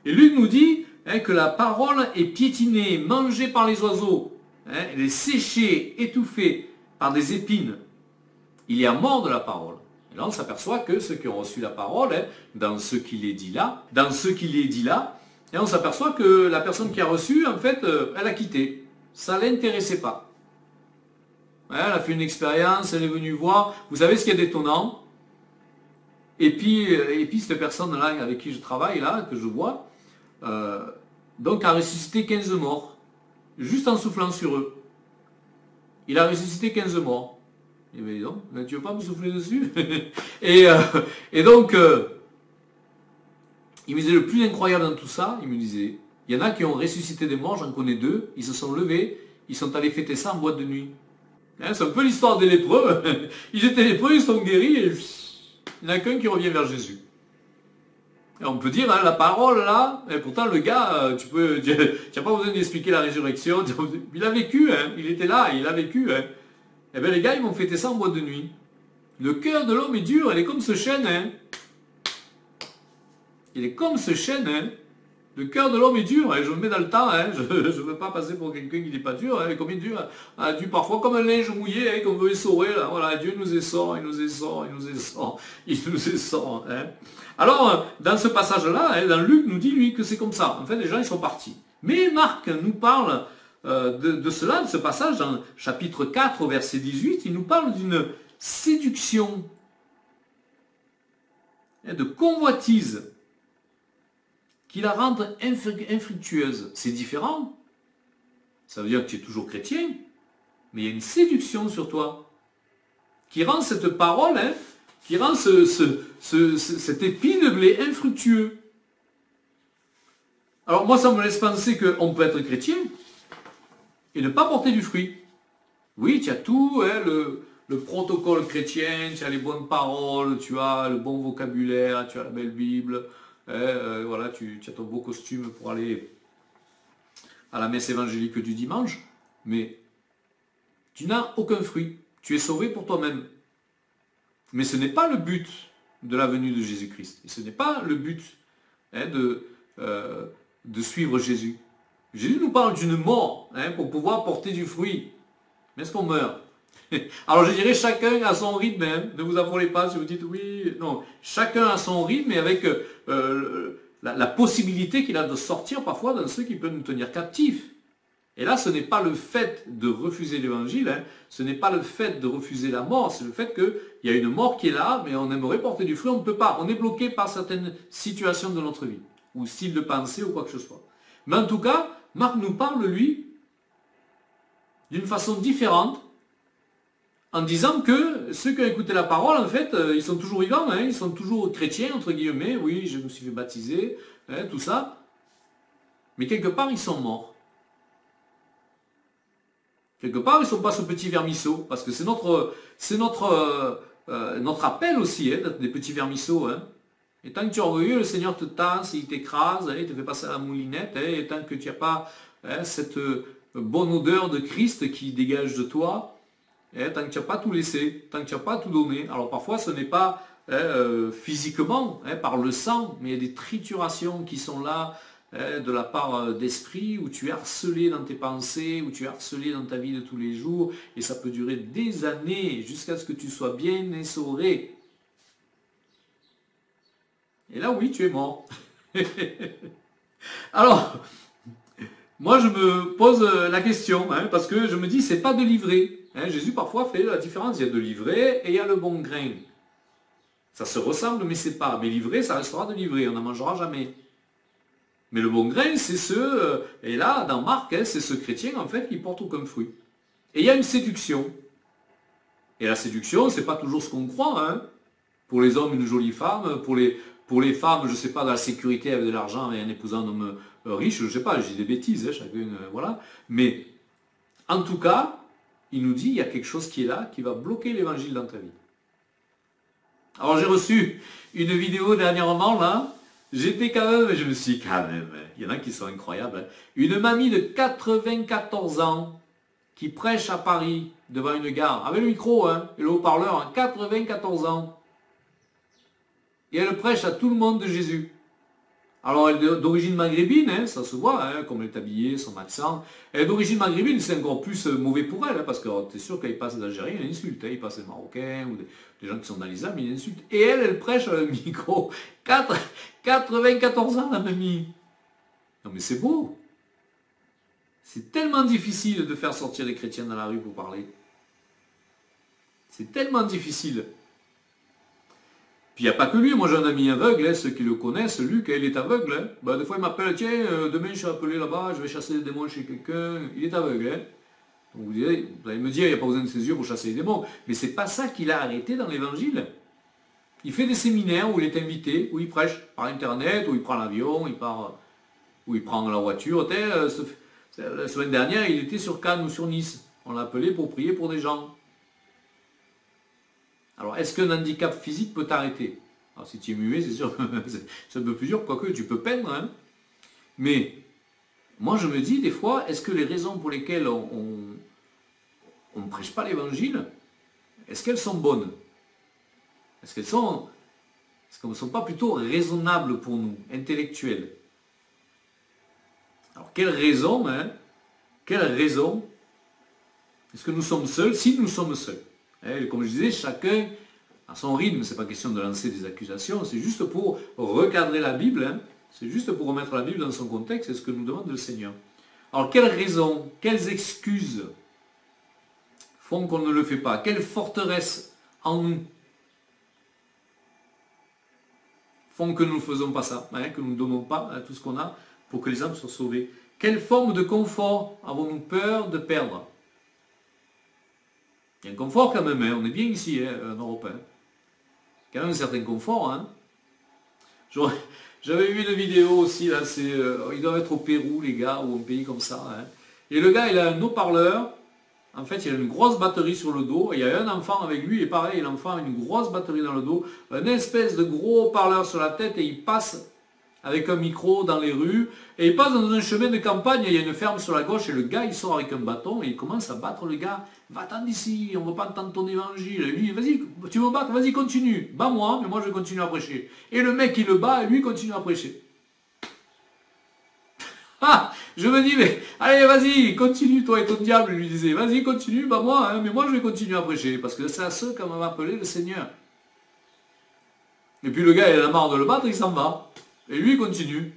Et Luc nous dit hein, que la parole est piétinée, mangée par les oiseaux. Hein, elle est séchée, étouffée par des épines. Il y a mort de la parole. Et là, on s'aperçoit que ceux qui ont reçu la parole, hein, dans ce qu'il est dit là, et on s'aperçoit que la personne qui a reçu, en fait, elle a quitté. Ça ne l'intéressait pas. Hein, elle a fait une expérience, elle est venue voir. Vous savez ce qui est d'étonnant? Et puis cette personne-là avec qui je travaille, là, que je vois, donc a ressuscité 15 morts. juste en soufflant sur eux. Il a ressuscité 15 morts. Et bien dis donc, tu veux pas me souffler dessus? et donc, il me disait le plus incroyable dans tout ça, il me disait, il y en a qui ont ressuscité des morts, j'en connais 2, ils se sont levés, ils sont allés fêter ça en boîte de nuit. Hein, c'est un peu l'histoire des lépreux. Ils étaient lépreux, ils sont guéris, et il n'y en a qu'un qui revient vers Jésus. Et on peut dire, hein, la parole là, et pourtant le gars, tu n'as pas besoin d'expliquer la résurrection, il a vécu, hein, il était là, il a vécu. Hein. Et bien les gars, ils m'ont fêté ça en boîte de nuit. Le cœur de l'homme est dur, il est comme ce chêne. Hein. Il est comme ce chêne. Hein. Le cœur de l'homme est dur, hein. Je me mets dans le temps, hein. Je ne veux pas passer pour quelqu'un qui n'est pas dur. Hein. Combien dur, dur parfois comme un linge mouillé hein, qu'on veut essorer. Là. Voilà, Dieu nous essore, il nous essore, il nous essore, il nous essore. Hein. Alors, dans ce passage-là, hein, dans Luc nous dit, lui, que c'est comme ça. En fait, les gens, ils sont partis. Mais Marc nous parle de cela, de ce passage, dans chapitre 4, au verset 18, il nous parle d'une séduction, hein, de convoitise, qui la rende infructueuse. C'est différent. Ça veut dire que tu es toujours chrétien, mais il y a une séduction sur toi, qui rend cette parole, hein, qui rend cet épi de blé infructueux. Alors moi, ça me laisse penser qu'on peut être chrétien et ne pas porter du fruit. Oui, tu as tout, hein, le protocole chrétien, tu as les bonnes paroles, tu as le bon vocabulaire, tu as la belle Bible, voilà, tu as ton beau costume pour aller à la messe évangélique du dimanche, mais tu n'as aucun fruit. Tu es sauvé pour toi-même. Mais ce n'est pas le but de la venue de Jésus-Christ. Et ce n'est pas le but hein, de suivre Jésus. Jésus nous parle d'une mort hein, pour pouvoir porter du fruit. Mais est-ce qu'on meurt? Alors je dirais chacun à son rythme. Hein. Ne vous affolez pas si vous dites oui. Non, chacun à son rythme et avec la possibilité qu'il a de sortir parfois dans ceux qui peuvent nous tenir captifs. Et là, ce n'est pas le fait de refuser l'évangile, hein, ce n'est pas le fait de refuser la mort, c'est le fait qu'il y a une mort qui est là, mais on aimerait porter du fruit, on ne peut pas. On est bloqué par certaines situations de notre vie, ou style de pensée, ou quoi que ce soit. Mais en tout cas, Marc nous parle, lui, d'une façon différente, en disant que ceux qui ont écouté la parole, en fait, ils sont toujours vivants, hein, ils sont toujours chrétiens, entre guillemets, oui, je me suis fait baptiser, hein, tout ça, mais quelque part, ils sont morts. Quelque part, ils ne sont pas ce petit vermisseau, parce que c'est notre appel aussi, hein, d'être des petits vermisseaux. Hein. Et tant que tu es orgueilleux, le Seigneur te tasse, il t'écrase, hein, il te fait passer à la moulinette, hein, et tant que tu n'as pas hein, cette bonne odeur de Christ qui dégage de toi, hein, tant que tu n'as pas tout laissé, tant que tu n'as pas tout donné. Alors parfois, ce n'est pas hein, physiquement, hein, par le sang, mais il y a des triturations qui sont là, de la part d'esprit, où tu es harcelé dans tes pensées, où tu es harcelé dans ta vie de tous les jours, et ça peut durer des années, jusqu'à ce que tu sois bien essoré. Et là, oui, tu es mort. Alors, moi, je me pose la question, hein, parce que je me dis, c'est pas de l'ivraie. Hein, Jésus, parfois, fait la différence. Il y a de l'ivraie et il y a le bon grain. Ça se ressemble, mais c'est pas. Mais l'ivraie, ça restera de l'ivraie. On n'en mangera jamais. Mais le bon grain, c'est et là, dans Marc, hein, c'est ce chrétien, en fait, qui porte aucun fruit. Et il y a une séduction. Et la séduction, c'est pas toujours ce qu'on croit. Hein. Pour les hommes, une jolie femme. Pour les femmes, je ne sais pas, dans la sécurité avec de l'argent et en épousant un homme riche, je ne sais pas, je dis des bêtises, hein, chacun, voilà. Mais, en tout cas, il nous dit, il y a quelque chose qui est là, qui va bloquer l'évangile dans ta vie. Alors, j'ai reçu une vidéo dernièrement, là. J'étais quand même, je me suis dit, quand même, il y en a qui sont incroyables. Hein. Une mamie de 94 ans qui prêche à Paris devant une gare, avec le micro hein, et le haut-parleur, hein, 94 ans. Et elle prêche à tout le monde de Jésus. Alors elle est d'origine maghrébine, hein, ça se voit, hein, comme elle est habillée, son accent. Elle est d'origine maghrébine, c'est encore plus mauvais pour elle, hein, parce que tu es sûr qu'il passe d'Algérie, il insulte, hein, il passe des Marocains ou des gens qui sont dans l'islam, il insulte. Et elle prêche à le micro. 94 ans la mamie. Non mais c'est beau. C'est tellement difficile de faire sortir les chrétiens dans la rue pour parler. C'est tellement difficile. Puis il n'y a pas que lui, moi j'ai un ami aveugle, hein, ceux qui le connaissent, Luc, il est aveugle. Hein. Ben, des fois il m'appelle, tiens, demain je suis appelé là-bas, je vais chasser des démons chez quelqu'un, il est aveugle. Hein. Donc vous allez me dire, il n'y a pas besoin de ses yeux pour chasser les démons. Mais c'est pas ça qu'il a arrêté dans l'évangile. Il fait des séminaires où il est invité, où il prêche par internet, où il prend l'avion, où il prend la voiture. La semaine dernière, il était sur Cannes ou sur Nice. On l'a appelé pour prier pour des gens. Alors, est-ce qu'un handicap physique peut t'arrêter? Alors, si tu es muet, c'est sûr que c'est un peu plus dur, quoique tu peux peindre. Hein. Mais, moi, je me dis, des fois, est-ce que les raisons pour lesquelles on ne prêche pas l'évangile, est-ce qu'elles sont bonnes? Est-ce qu'elles ne sont pas plutôt raisonnables pour nous, intellectuelles? Alors, quelle raison, hein? Quelle raison est-ce que nous sommes seuls, si nous sommes seuls? Comme je disais, chacun à son rythme, c'est pas question de lancer des accusations, c'est juste pour recadrer la Bible, hein, c'est juste pour remettre la Bible dans son contexte, c'est ce que nous demande le Seigneur. Alors quelles raisons, quelles excuses font qu'on ne le fait pas? Quelle forteresse en nous font que nous ne faisons pas ça, hein, que nous ne donnons pas tout ce qu'on a pour que les âmes soient sauvées? Quelle forme de confort avons-nous peur de perdre? Il y a un confort quand même, hein. On est bien ici, hein, en Europe. Hein. Quand même un certain confort. Hein. J'avais vu une vidéo aussi, là, ils doivent être au Pérou, les gars, ou un pays comme ça. Hein. Et le gars, il a un haut-parleur. En fait, il a une grosse batterie sur le dos. Et il y a un enfant avec lui, et pareil, l'enfant a une grosse batterie dans le dos. Un espèce de gros haut-parleur sur la tête, et il passe avec un micro dans les rues, et il passe dans un chemin de campagne, et il y a une ferme sur la gauche, et le gars il sort avec un bâton, et il commence à battre le gars. Va-t'en d'ici, on ne veut pas entendre ton évangile. Et lui, vas-y, tu veux battre, vas-y, continue. Bats-moi, mais moi je continue à prêcher. Et le mec il le bat, et lui continue à prêcher. Ah, je me dis, mais allez, vas-y, continue, toi et ton diable, lui disait, vas-y, continue, bats-moi, hein, mais moi je vais continuer à prêcher, parce que c'est à ceux qu'on m'a appelé le Seigneur. Et puis le gars, il a marre de le battre, il s'en va. Et lui, il continue.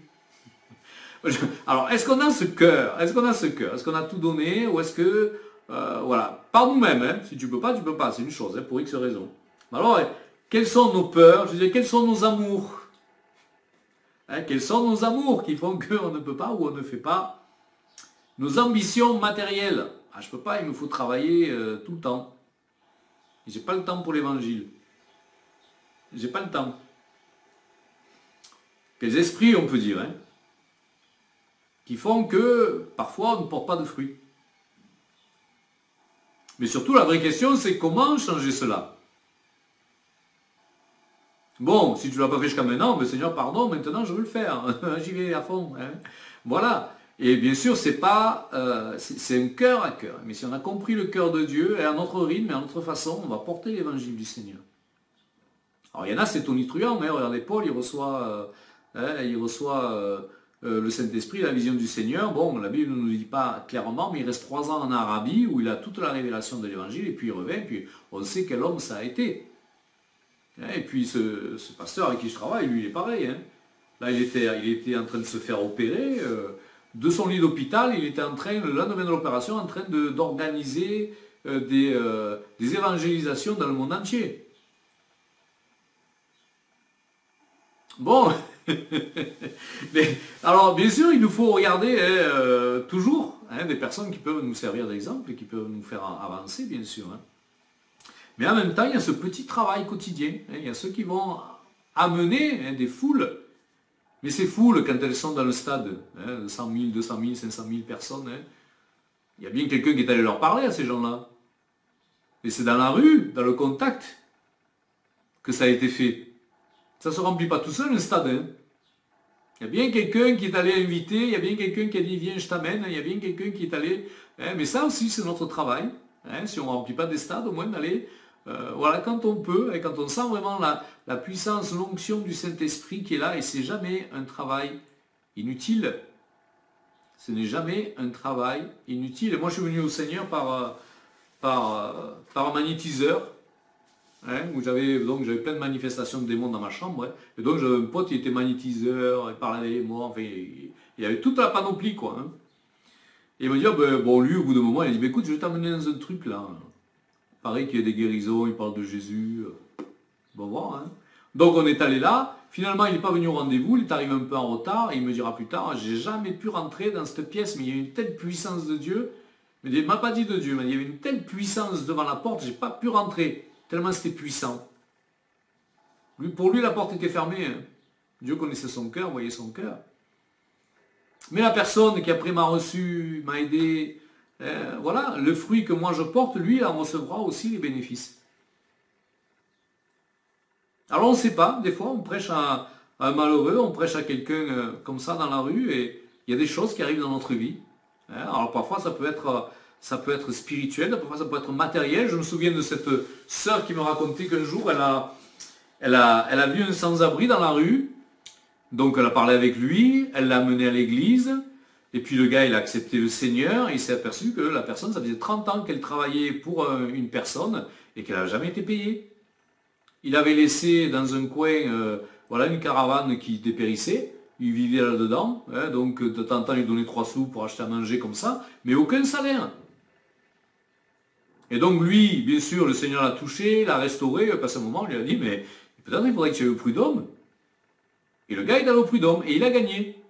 Alors, est-ce qu'on a ce cœur? Est-ce qu'on a ce cœur? Est-ce qu'on a tout donné? Ou est-ce que, voilà, par nous-mêmes, hein, si tu peux pas, c'est une chose, hein, pour X raisons. Alors, quelles sont nos peurs? Je veux dire, quels sont nos amours? Hein, quels sont nos amours qui font qu'on ne peut pas ou on ne fait pas? Nos ambitions matérielles. Ah, je peux pas, il me faut travailler tout le temps. J'ai pas le temps pour l'évangile. J'ai pas le temps. Quels esprits, on peut dire, hein, qui font que, parfois, on ne porte pas de fruits. Mais surtout, la vraie question, c'est comment changer cela? Bon, si tu ne l'as pas fait jusqu'à maintenant, mais Seigneur, pardon, maintenant je veux le faire. J'y vais à fond. Hein. Voilà. Et bien sûr, c'est pas, c'est un cœur à cœur. Mais si on a compris le cœur de Dieu, et à notre rythme et à notre façon, on va porter l'évangile du Seigneur. Alors, il y en a, c'est tonitruant. Hein. Regardez, Paul, il reçoit le Saint-Esprit, la vision du Seigneur. Bon, la Bible ne nous dit pas clairement, mais il reste 3 ans en Arabie où il a toute la révélation de l'Évangile et puis il revient, et puis on sait quel homme ça a été. Et puis ce pasteur avec qui je travaille, lui, il est pareil. Hein. Là, il était en train de se faire opérer. De son lit d'hôpital, il était en train, le lendemain de l'opération, en train d'organiser des évangélisations dans le monde entier. Bon, mais, alors bien sûr, il nous faut regarder toujours des personnes qui peuvent nous servir d'exemple et qui peuvent nous faire avancer, bien sûr. Hein. Mais en même temps, il y a ce petit travail quotidien. Hein, il y a ceux qui vont amener des foules. Mais ces foules, quand elles sont dans le stade, 100 000, 200 000, 500 000 personnes, hein, il y a bien quelqu'un qui est allé leur parler à ces gens-là. Et c'est dans la rue, dans le contact, que ça a été fait. Ça ne se remplit pas tout seul, un stade. Hein. Il y a bien quelqu'un qui est allé inviter, il y a bien quelqu'un qui a dit viens, je t'amène, il y a bien quelqu'un qui est allé... Hein, mais ça aussi, c'est notre travail. Hein, si on ne remplit pas des stades, au moins d'aller... voilà, quand on peut, et quand on sent vraiment la puissance, l'onction du Saint-Esprit qui est là, et c'est jamais un travail inutile. Ce n'est jamais un travail inutile. Et moi, je suis venu au Seigneur par un magnétiseur. Hein, où j'avais plein de manifestations de démons dans ma chambre, hein, et donc j'avais un pote qui était magnétiseur, il parlait avec les morts, enfin, il avait toute la panoplie quoi. Hein. Et il m'a dit, ah, ben, bon lui au bout d'un moment, il a dit, ben, écoute, je vais t'amener dans un truc là. Pareil qu'il y a des guérisons, il parle de Jésus. Bon voir, hein. Donc on est allé là, finalement il n'est pas venu au rendez-vous, il est arrivé un peu en retard, et il me dira plus tard, j'ai jamais pu rentrer dans cette pièce, mais il y a une telle puissance de Dieu, mais il ne m'a pas dit de Dieu, mais il y avait une telle puissance devant la porte, j'ai pas pu rentrer, tellement c'était puissant. Pour lui la porte était fermée, hein. Dieu connaissait son cœur, voyait son cœur. Mais la personne qui après m'a reçu, m'a aidé, voilà, le fruit que moi je porte, lui, il en recevra aussi les bénéfices. Alors on ne sait pas, des fois on prêche à un malheureux, on prêche à quelqu'un comme ça dans la rue, et il y a des choses qui arrivent dans notre vie. Alors parfois ça peut être spirituel, parfois ça peut être matériel. Je me souviens de cette sœur qui me racontait qu'un jour elle a vu un sans-abri dans la rue. Donc elle a parlé avec lui, elle l'a amené à l'église, et puis le gars il a accepté le Seigneur, et il s'est aperçu que la personne, ça faisait 30 ans qu'elle travaillait pour une personne, et qu'elle n'a jamais été payée. Il avait laissé dans un coin voilà, une caravane qui dépérissait, il vivait là-dedans, hein, donc de temps en temps il donnait 3 sous pour acheter à manger comme ça, mais aucun salaire. Et donc lui, bien sûr, le Seigneur l'a touché, l'a restauré, parce qu'à un moment il lui a dit, mais peut-être il faudrait que tu ailles au prud'homme. Et le gars est allé au prud'homme et il a gagné.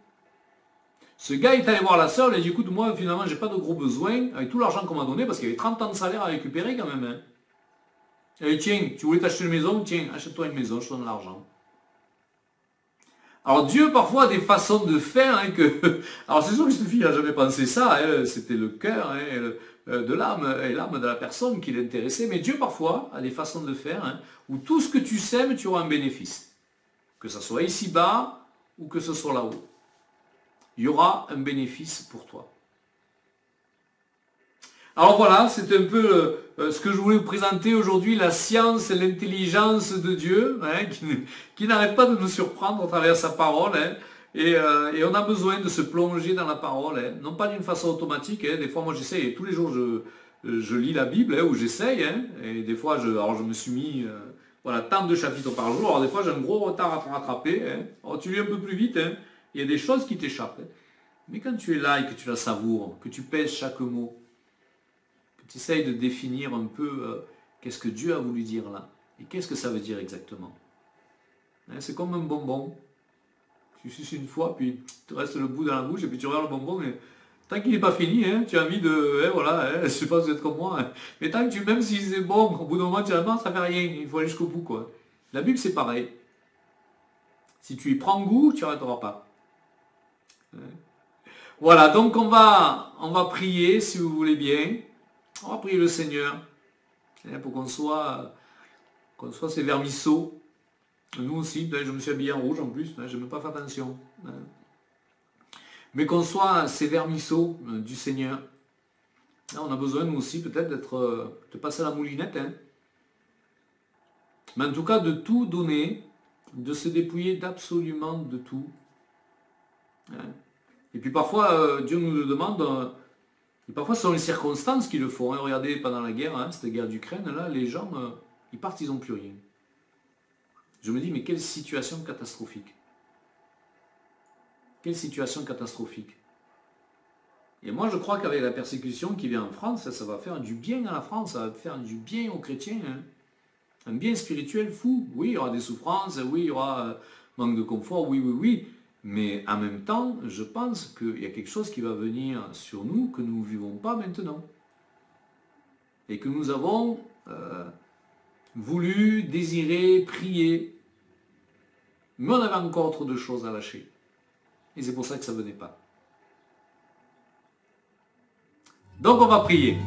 Ce gars est allé voir la sœur, il a dit écoute, moi finalement j'ai pas de gros besoins avec tout l'argent qu'on m'a donné parce qu'il y avait 30 ans de salaire à récupérer quand même. Hein. Et tiens, tu voulais t'acheter une maison, tiens, achète-toi une maison, je te donne l'argent. Alors Dieu parfois a des façons de faire hein, que. Alors c'est sûr que cette fille n'a jamais pensé ça, hein, c'était le cœur hein, de l'âme et l'âme de la personne qui l'intéressait, mais Dieu parfois a des façons de faire hein, où tout ce que tu sèmes, tu auras un bénéfice. Que ce soit ici-bas ou que ce soit là-haut. Il y aura un bénéfice pour toi. Alors voilà, c'est un peu ce que je voulais vous présenter aujourd'hui, la science et l'intelligence de Dieu, hein, qui n'arrête pas de nous surprendre à travers sa parole. Hein, et on a besoin de se plonger dans la parole, hein, non pas d'une façon automatique. Hein, des fois, moi j'essaie, tous les jours je lis la Bible, hein, ou j'essaye, hein, et des fois, je me suis mis... voilà, tant de chapitres par jour. Alors des fois j'ai un gros retard à te rattraper. Hein. Alors tu lis un peu plus vite. Hein. Il y a des choses qui t'échappent. Hein. Mais quand tu es là et que tu la savoures, que tu pèses chaque mot, que tu essayes de définir un peu qu'est-ce que Dieu a voulu dire là. Et qu'est-ce que ça veut dire exactement. Hein, c'est comme un bonbon. Tu suces une fois, puis tu restes le bout dans la bouche, et puis tu regardes le bonbon. Et tant qu'il n'est pas fini, hein, tu as envie de... Hein, voilà, hein, je ne sais pas si vous êtes comme moi. Hein. Mais tant que même si c'est bon, au bout d'un moment, tu as non, ça ne fait rien. Il faut aller jusqu'au bout. Quoi. La Bible, c'est pareil. Si tu y prends goût, tu n'arrêteras pas. Hein. Voilà, donc on va prier, si vous voulez bien. On va prier le Seigneur. Hein, pour qu'on soit ces vermisseaux. Nous aussi, je me suis habillé en rouge en plus, je ne veux pas faire attention. Hein. Mais qu'on soit ces vermisseaux du Seigneur. Là, on a besoin, nous aussi, peut-être de passer à la moulinette. Hein. Mais en tout cas, de tout donner, de se dépouiller d'absolument de tout. Hein. Et puis parfois, Dieu nous le demande, et parfois ce sont les circonstances qui le font. Hein. Regardez, pendant la guerre, hein, cette guerre d'Ukraine, là, les gens, ils partent, ils n'ont plus rien. Je me dis, mais quelle situation catastrophique. Quelle situation catastrophique. Et moi, je crois qu'avec la persécution qui vient en France, ça va faire du bien à la France, ça va faire du bien aux chrétiens. Hein. Un bien spirituel fou. Oui, il y aura des souffrances, oui, il y aura manque de confort, oui. Mais en même temps, je pense qu'il y a quelque chose qui va venir sur nous que nous ne vivons pas maintenant. Et que nous avons voulu, désiré, prié. Mais on avait encore trop de choses à lâcher. Et c'est pour ça que ça ne venait pas. Donc on va prier.